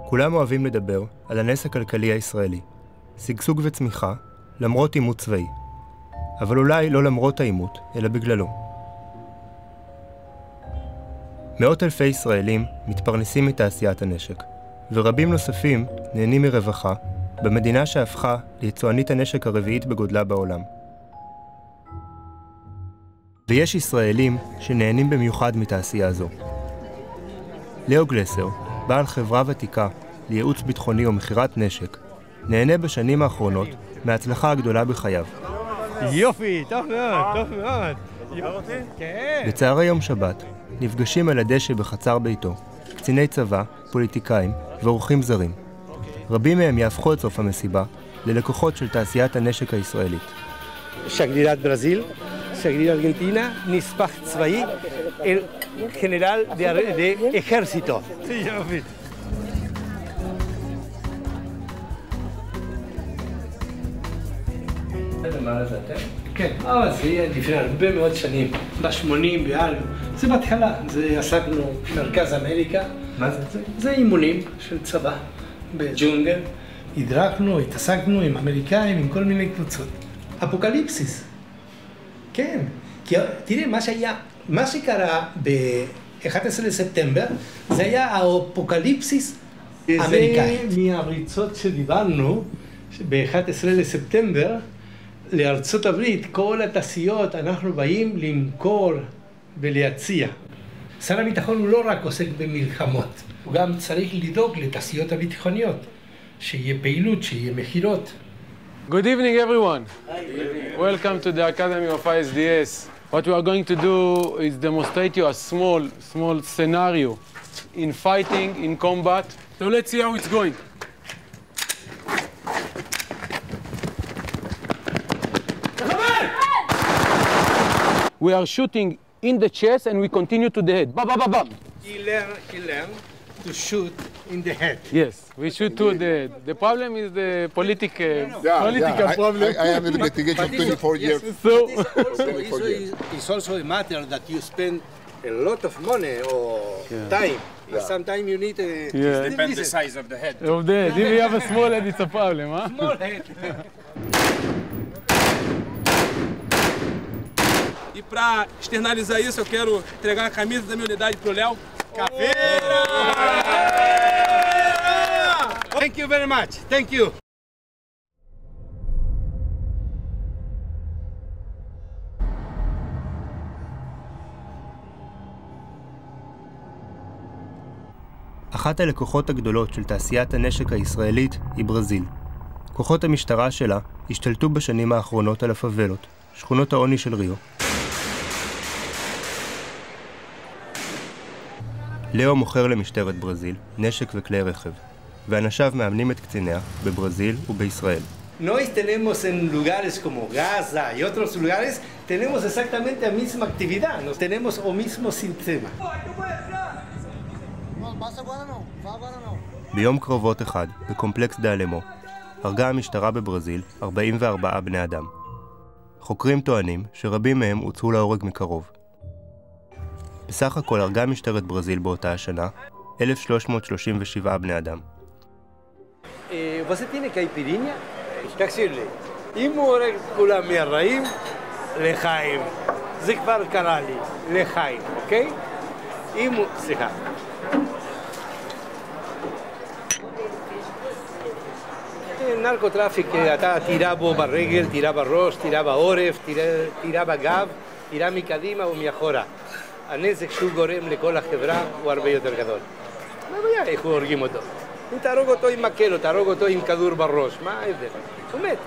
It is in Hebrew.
כולם אוהבים לדבר על הנס הכלכלי הישראלי, שגשוג וצמיחה, למרות עימות צבאי. אבל אולי לא למרות העימות, אלא בגללו. מאות אלפי ישראלים מתפרנסים מתעשיית הנשק, ורבים נוספים נהנים מרווחה במדינה שהפכה ליצואנית הנשק הרביעית בגודלה בעולם. ויש ישראלים שנהנים במיוחד מתעשייה זו. לאו גלסר, בעל חברה ותיקה לייעוץ ביטחוני ומכירת נשק, נהנה בשנים האחרונות מההצלחה הגדולה בחייו. יופי, טוב מאוד, טוב מאוד. כן. בצהרי יום שבת נפגשים על הדשא בחצר ביתו, קציני צבא, פוליטיקאים ואורחים זרים. רבים מהם יהפכו את סוף המסיבה ללקוחות של תעשיית הנשק הישראלית. שגרירת ברזיל, שגריר ארגנטינה, נספח צבאי, אל גנרל דה אקרסיטו. יופי. מה זה אתם? כן, אבל זה יהיה לפני הרבה מאוד שנים, ב-80 בעל, זה בהתחלה, זה עסקנו במרכז אמריקה. מה זה? זה אימונים של צבא בג'ונגל, הדרכנו, התעסקנו עם אמריקאים, עם כל מיני קבוצות. אפוקליפסיס, כן, כי תראה מה שקרה ב-11 לספטמבר, זה היה האפוקליפסיס האמריקאי. זה מהריצות שדיברנו, ב-11 לספטמבר, לארצות הברית, כל התעשיות, אנחנו באים למכור ולהציע. שר הביטחון הוא לא רק עוסק במלחמות, הוא גם צריך לדאוג לתעשיות הביטחוניות, שיהיה פעילות, שיהיה מחירות. Good evening, everyone. Welcome to the Academy of ISDS. What we are going to do is demonstrate you a small scenario in fighting, in combat. So let's see how it's going. We are shooting in the chest and we continue to the head. Bam, bam, bam, bam. He learned to shoot in the head. Yes, we shoot to the head. The problem is the political problem. I am in investigation 24 years. So It's also a matter that you spend a lot of money or time. Sometimes you need a... Yeah. Depends the size of the head. Of the head. If you have a small head, it's a problem, huh? Small head. E para externalizar isso, eu quero entregar a camisa da minha unidade pro Léo. Caveira! Thank you very much. Thank you. אחת הלקוחות הגדולות של תעשיית הנשק הישראלית היא ברזיל. כוחות המשטרה שלה השתלטו בשנים האחרונות על הפאבלות, שכונות העוני של ריו. לאו מוכר למשטרת ברזיל נשק וכלי רכב, ואנשיו מאמנים את קציניה בברזיל ובישראל. Nosotros tenemos en lugares como Gaza y otros lugares, tenemos exactamente la misma actividad, nos tenemos el mismo sistema. ביום קרבות אחד, בקומפלקס דאלמו, הרגה המשטרה בברזיל 44 בני אדם. חוקרים טוענים שרבים מהם הוצאו להורג מקרוב. בסך הכל הרגה משטרת ברזיל באותה השנה 1,337 בני אדם. Você tiene caipirinha? תקשיב לי, אם הוא הורג כולם מהרעים, לחיים. זה כבר קרה לי, לחיים, אוקיי? אם הוא... סליחה. נרקוטראפיק, אתה תירה בו ברגל, תירה בראש, תירה בעורף, תירה בגב, תירה מקדימה ומאחורה. הנזק שהוא גורם לכל החברה הוא הרבה יותר גדול. מה הבעיה איך הוא הורגים אותו? אם תהרוג אותו עם מקל או תהרוג אותו עם כדור בראש, מה ההבדל? הוא מת.